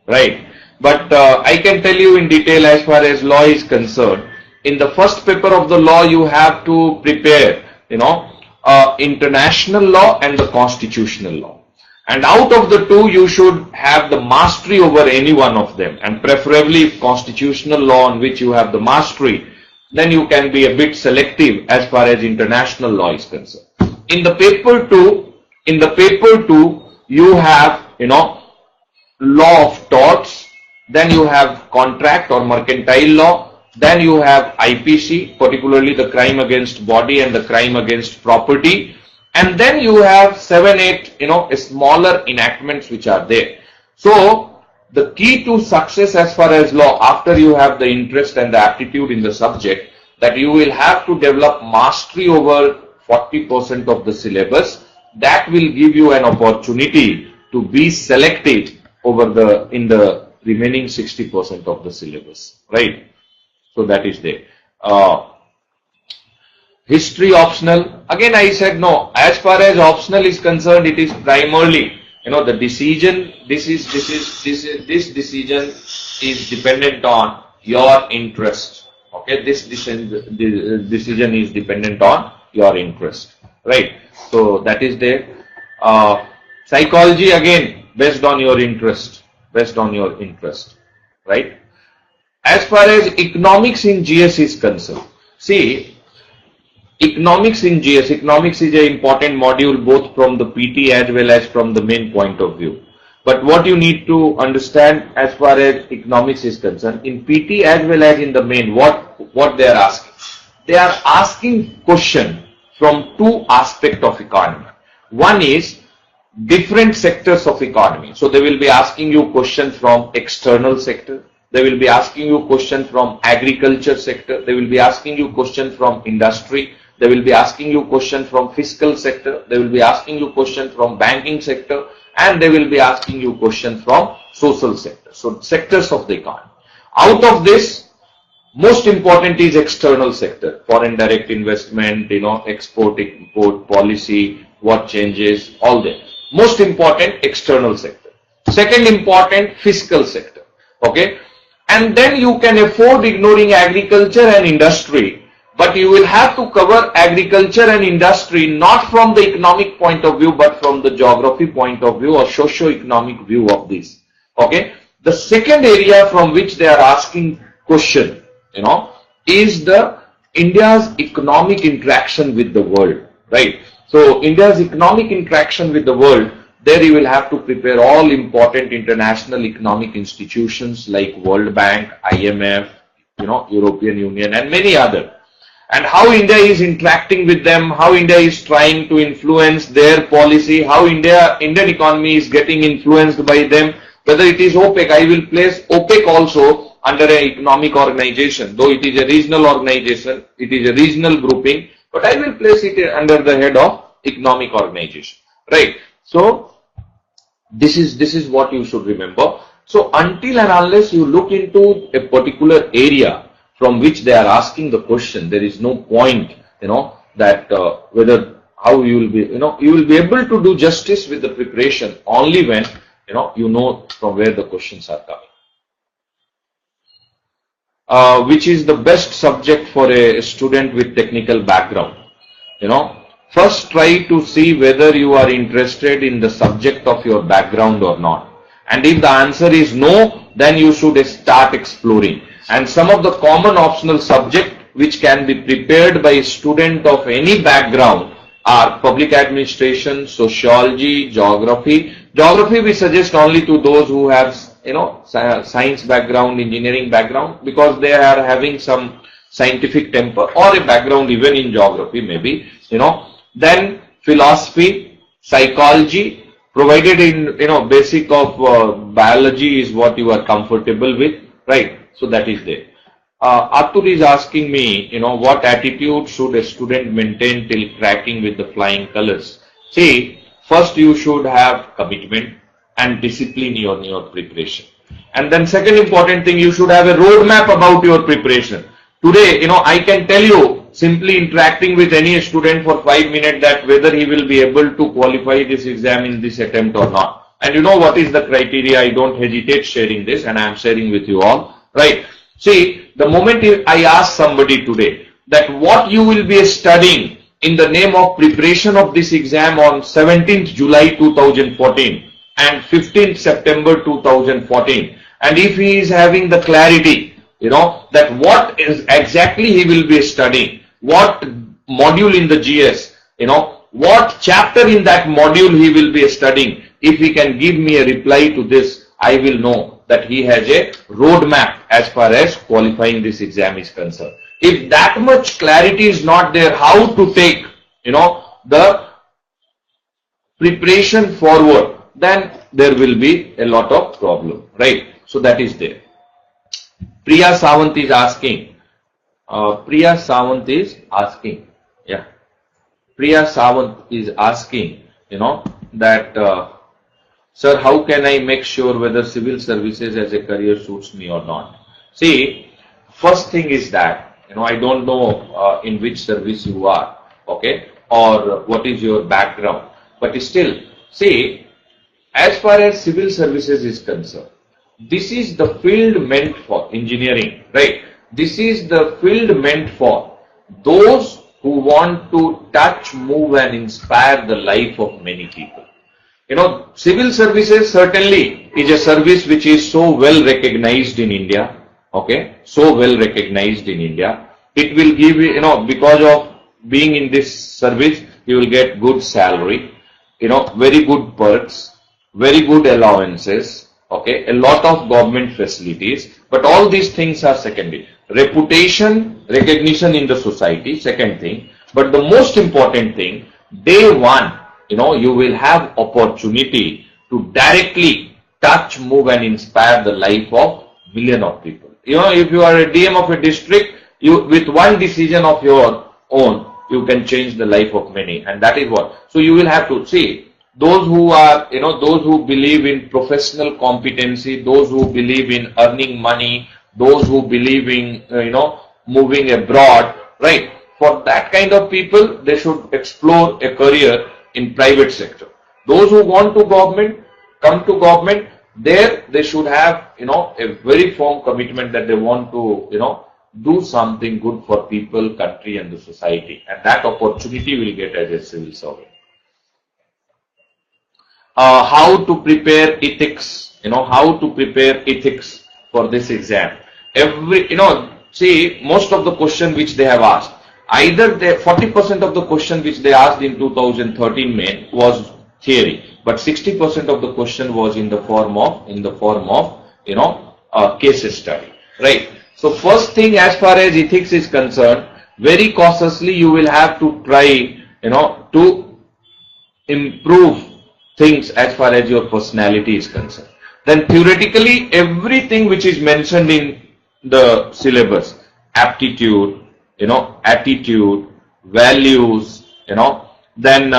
right? But I can tell you in detail as far as law is concerned. In the first paper of the law, you have to prepare, international law and the constitutional law. And out of the two, you should have the mastery over any one of them. And preferably, if constitutional law on which you have the mastery, then you can be a bit selective as far as international law is concerned. In the paper two, you have, law of torts, then you have contract or mercantile law, then you have IPC, particularly the crime against body and the crime against property, and then you have 7, 8, smaller enactments which are there. So, the key to success as far as law, after you have the interest and the aptitude in the subject, that you will have to develop mastery over 40% of the syllabus. That will give you an opportunity to be selected over in the remaining 60% of the syllabus, right? So that is there. History optional. Again, I said no. As far as optional is concerned, it is primarily, the decision. This decision is dependent on your interest. Okay, this decision is dependent on your interest, right? So that is there. Psychology, again, based on your interest, right? As far as economics in GS is concerned, see, economics in GS, economics is an important module both from the PT as well as from the main point of view. But what you need to understand as far as economics is concerned, in PT as well as in the main, what they are asking? They are asking question from two aspects of economy. One is different sectors of economy. So they will be asking you questions from external sector. They will be asking you questions from agriculture sector. They will be asking you questions from industry. They will be asking you questions from fiscal sector. They will be asking you questions from banking sector. And they will be asking you questions from social sector. So sectors of the economy. Out of this, most important is external sector. Foreign direct investment, export, import, policy, what changes, all that. Most important, external sector. Second important, fiscal sector. Okay. And then you can afford ignoring agriculture and industry. But you will have to cover agriculture and industry not from the economic point of view, but from the geography point of view or socio-economic view of this. Okay. The second area from which they are asking question, is the India's economic interaction with the world, right? So India's economic interaction with the world, there you will have to prepare all important international economic institutions like World Bank, IMF, European Union and many other. And how India is interacting with them, how India is trying to influence their policy, how Indian economy is getting influenced by them, whether it is OPEC. I will place OPEC also under an economic organization, though it is a regional organization, it is a regional grouping, but I will place it under the head of economic organization, right? So this is what you should remember. So until and unless you look into a particular area from which they are asking the question, there is no point, that whether how you will be, you will be able to do justice with the preparation only when, you know from where the questions are coming. Which is the best subject for a student with technical background? First try to see whether you are interested in the subject of your background or not. And if the answer is no, then you should start exploring. And some of the common optional subjects which can be prepared by a student of any background are public administration, sociology, geography. Geography we suggest only to those who have, science background, engineering background, because they are having some scientific temper or a background even in geography maybe, Then philosophy, psychology, provided in, basic of biology is what you are comfortable with, right? So that is there. Atul is asking me, what attitude should a student maintain till cracking with the flying colors? See, first you should have commitment and discipline in your preparation. And then second important thing, you should have a roadmap about your preparation. Today, I can tell you, simply interacting with any student for 5 minutes, that whether he will be able to qualify this exam in this attempt or not. And what is the criteria? I don't hesitate sharing this, and I am sharing with you all. Right. See, the moment I ask somebody today that what you will be studying in the name of preparation of this exam on 17th July 2014 and 15th September 2014, and if he is having the clarity, that what is exactly he will be studying, what module in the GS, what chapter in that module he will be studying, if he can give me a reply to this, I will know that he has a roadmap as far as qualifying this exam is concerned. If that much clarity is not there, how to take, the preparation forward, then there will be a lot of problem, right? So that is there. Priya Sawant is asking, Priya Sawant is asking, that, sir, how can I make sure whether civil services as a career suits me or not? See, First thing is that, I don't know in which service you are, okay, or what is your background, but still, see, as far as civil services is concerned, this is the field meant for engineering, right? This is the field meant for those who want to touch, move and inspire the life of many people. Civil services certainly is a service which is so well recognized in India, okay, so well recognized in India. It will give you, because of being in this service, you will get good salary, very good perks, very good allowances, okay, a lot of government facilities, but all these things are secondary. Reputation, recognition in the society, second thing, but the most important thing, day one, you will have opportunity to directly touch, move and inspire the life of million of people. If you are a DM of a district, with one decision of your own, you can change the life of many, and that is what. So you will have to see those who are, those who believe in professional competency, those who believe in earning money, those who believe in, moving abroad, right? For that kind of people, they should explore a career in private sector. Those who want to government, come to government, there they should have, a very firm commitment that they want to, do something good for people, country and the society. And that opportunity will get as a civil servant. How to prepare ethics, how to prepare ethics for this exam. See, most of the question which they have asked, either 40% of the question which they asked in 2013 May was theory, but 60% of the question was in the form of, case study, right? So first thing, as far as ethics is concerned, very cautiously you will have to try, to improve things as far as your personality is concerned. Then theoretically, everything which is mentioned in the syllabus, aptitude, attitude, values, then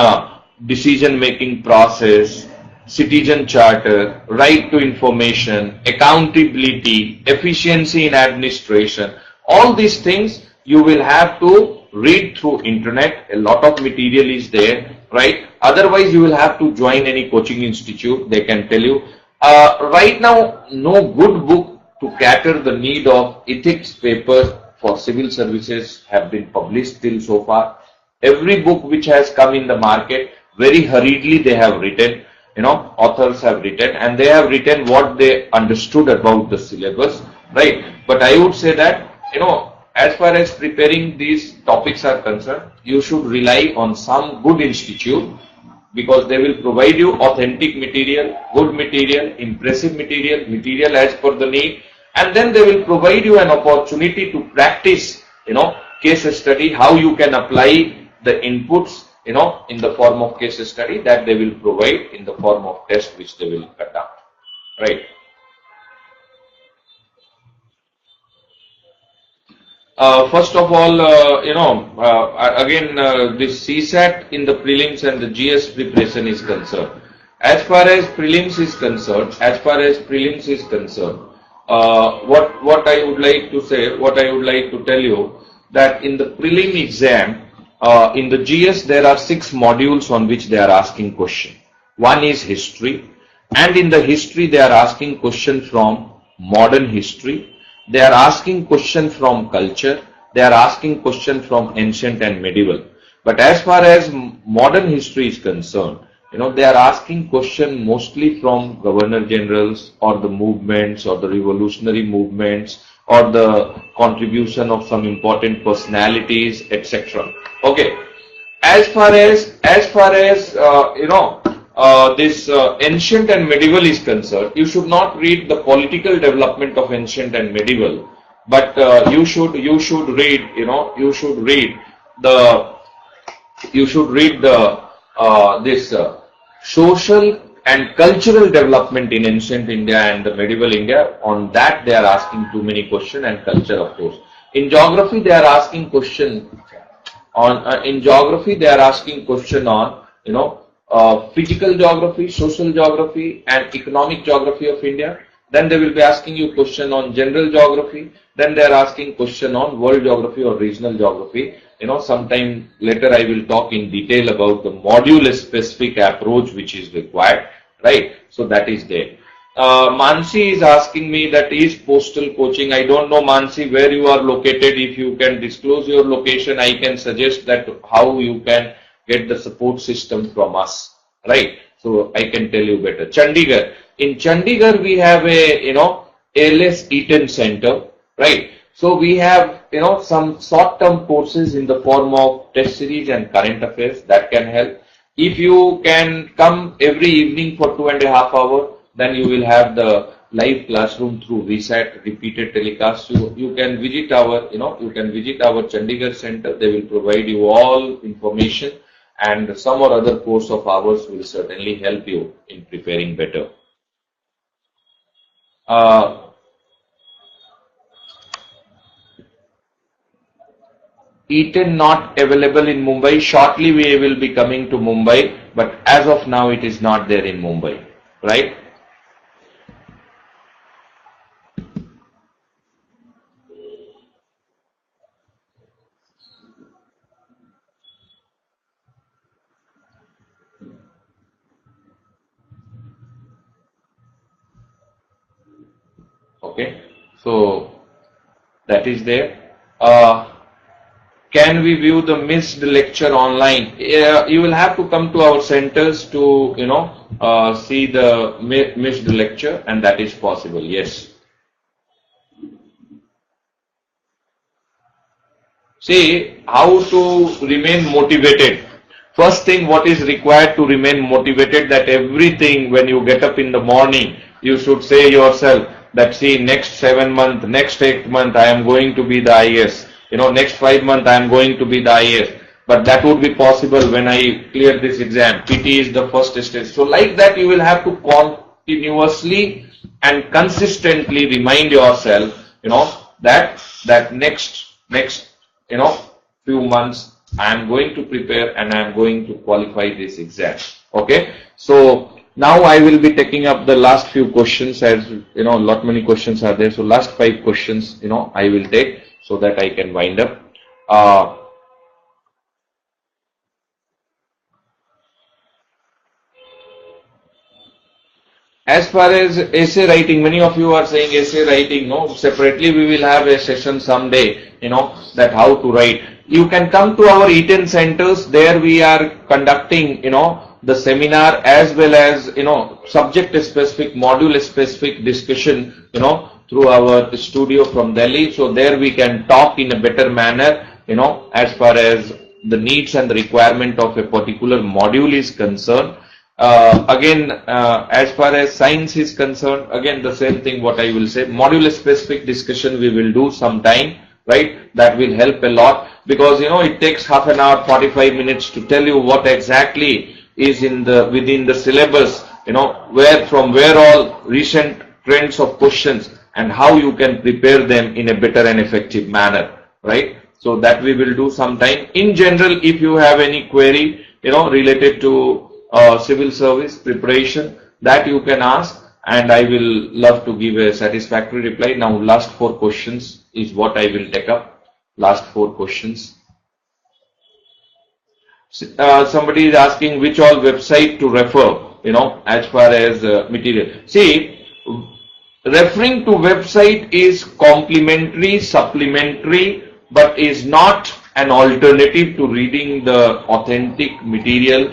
decision-making process, citizen charter, right to information, accountability, efficiency in administration, all these things you will have to read through internet. A lot of material is there, right? Otherwise, you will have to join any coaching institute. They can tell you. Right now, no good book to cater the need of ethics papers for civil services have been published till so far. Every book which has come in the market, very hurriedly they have written, authors have written, and they have written what they understood about the syllabus, right? But I would say that, as far as preparing these topics are concerned, you should rely on some good institute, because they will provide you authentic material, good material, impressive material, material as per the need, and then they will provide you an opportunity to practice, case study, how you can apply the inputs, in the form of case study that they will provide in the form of test which they will conduct, right? First of all, this CSAT in the prelims and the GS preparation is concerned. As far as prelims is concerned, what I would like to say, what I would like to tell you, that in the prelim exam, in the GS there are 6 modules on which they are asking question. One is history, and in the history they are asking question from modern history. They are asking question from culture. They are asking question from ancient and medieval. But as far as modern history is concerned, they are asking question mostly from governor generals or the movements or the revolutionary movements or the contribution of some important personalities, etc. Okay. As far as this ancient and medieval is concerned, you should not read the political development of ancient and medieval, but you should read this social and cultural development in ancient India and the medieval India. On that they are asking too many questions, and culture, of course. In geography they are asking question on physical geography, social geography and economic geography of India. Then they will be asking you question on general geography. Then they are asking question on world geography or regional geography. Sometime later I will talk in detail about the module-specific approach which is required, right? So that is there. Mansi is asking me that is postal coaching. I don't know, Mansi, where you are located. If you can disclose your location, I can suggest that how you can get the support system from us, right? So I can tell you better. Chandigarh. In Chandigarh, we have a, ALS Eaton Center, right? So we have, some short-term courses in the form of test series and current affairs that can help. If you can come every evening for 2.5 hours, then you will have the live classroom through reset, repeated telecast. You can visit our, our Chandigarh center. They will provide you all information, and some or other course of ours will certainly help you in preparing better. Eaton not available in Mumbai. Shortly we will be coming to Mumbai, but as of now it is not there in Mumbai, right? Okay, so that is there. Can we view the missed lecture online? You will have to come to our centers to, see the missed lecture, and that is possible, yes. See, how to remain motivated. First thing, what is required to remain motivated, that everything when you get up in the morning, you should say yourself that, see, next 7 months, next 8 months, I am going to be the IAS. Next 5 months I am going to be the IAS. But that would be possible when I clear this exam. PT is the first stage. So like that, you will have to continuously and consistently remind yourself, that next, few months I am going to prepare and I am going to qualify this exam. Okay. So now I will be taking up the last few questions, as lot many questions are there. So last 5 questions, I will take, so that I can wind up. As far as essay writing, many of you are saying essay writing, no, separately we will have a session someday, that how to write. You can come to our Eaton centers. There we are conducting, the seminar, as well as, subject specific, module specific discussion, through our studio from Delhi. So there we can talk in a better manner, as far as the needs and the requirement of a particular module is concerned. As far as science is concerned, again the same thing what I will say, module specific discussion we will do sometime, right? That will help a lot, because it takes half an hour, 45 minutes to tell you what exactly is within the syllabus, from where all recent trends of questions and how you can prepare them in a better and effective manner, right? So that we will do sometime. In general, if you have any query, related to civil service preparation, that you can ask, and I will love to give a satisfactory reply. Now, last 4 questions is what I will take up. Last 4 questions. Somebody is asking which all website to refer, as far as material. See, referring to website is complementary, supplementary, but is not an alternative to reading the authentic material,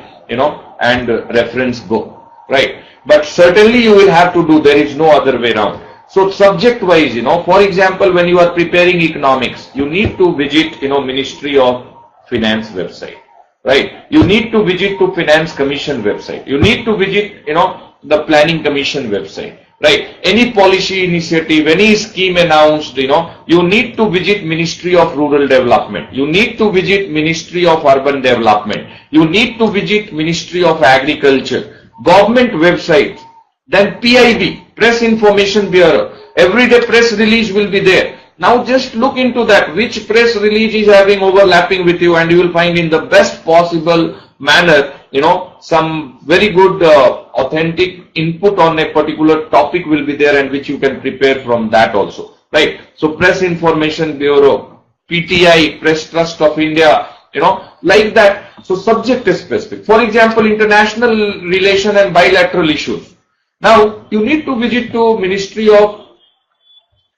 and reference book, right? But certainly you will have to do, there is no other way around. So subject wise, for example, when you are preparing economics, you need to visit, Ministry of Finance website, right? You need to visit to Finance Commission website. You need to visit, the Planning Commission website, right? Any policy initiative, any scheme announced, you need to visit Ministry of Rural Development. You need to visit Ministry of Urban Development. You need to visit Ministry of Agriculture, government websites. Then PIB, Press Information Bureau. Every day press release will be there. Now just look into that, which press release is having overlapping with you, and you will find in the best possible manner, some very good authentic input on a particular topic will be there, and which you can prepare from that also, right? So Press Information Bureau, PTI, Press Trust of India, like that. So subject is specific. For example, international relation and bilateral issues. Now you need to visit to Ministry of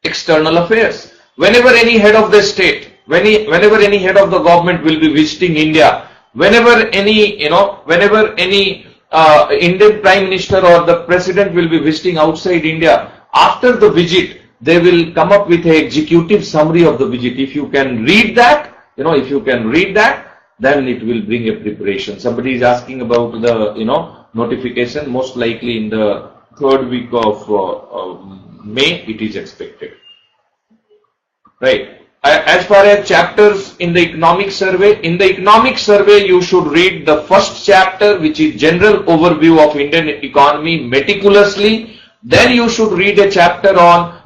External Affairs. Whenever any head of the state, whenever any head of the government will be visiting India, whenever any Indian Prime Minister or the President will be visiting outside India, after the visit, they will come up with an executive summary of the visit. If you can read that, then it will bring a preparation. Somebody is asking about the, notification. Most likely in the third week of May, it is expected. Right. As far as chapters in the economic survey, you should read the first chapter, which is general overview of Indian economy meticulously. Then you should read a chapter on,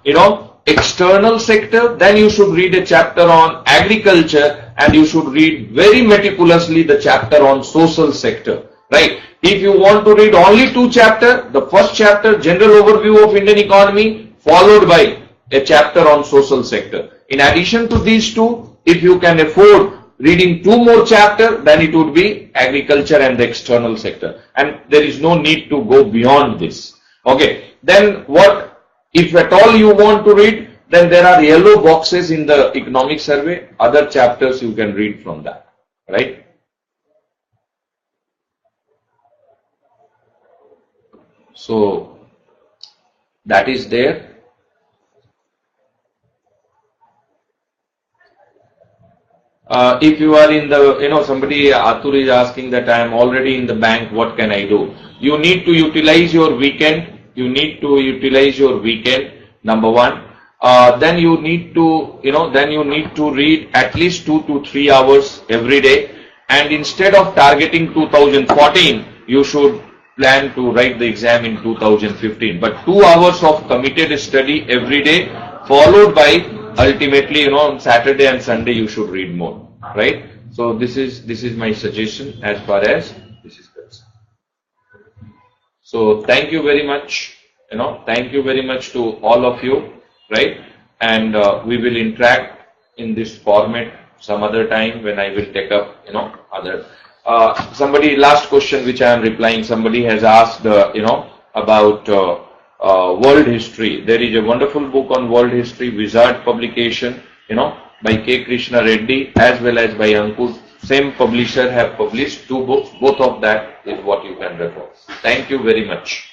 external sector. Then you should read a chapter on agriculture, and you should read very meticulously the chapter on social sector. Right. If you want to read only two chapters, the first chapter, general overview of Indian economy, followed by a chapter on social sector. In addition to these two, if you can afford reading two more chapters, then it would be agriculture and the external sector. And there is no need to go beyond this. Okay. Then what, if at all you want to read, then there are yellow boxes in the economic survey. Other chapters you can read from that. Right. So that is there. If you are in the, somebody, Atur is asking that I am already in the bank, what can I do? You need to utilize your weekend. Number one. Then you need to, read at least 2 to 3 hours every day. And instead of targeting 2014, you should plan to write the exam in 2015. But 2 hours of committed study every day, followed by ultimately, on Saturday and Sunday you should read more, right? So this is my suggestion as far as this is concerned. So thank you very much, thank you very much to all of you, right? And we will interact in this format some other time when I will take up, other. Somebody, last question which I am replying, somebody has asked, about world history. There is a wonderful book on world history, Wizard publication, by K. Krishna Reddy as well as by Ankur. Same publisher have published 2 books. Both of that is what you can refer. Thank you very much.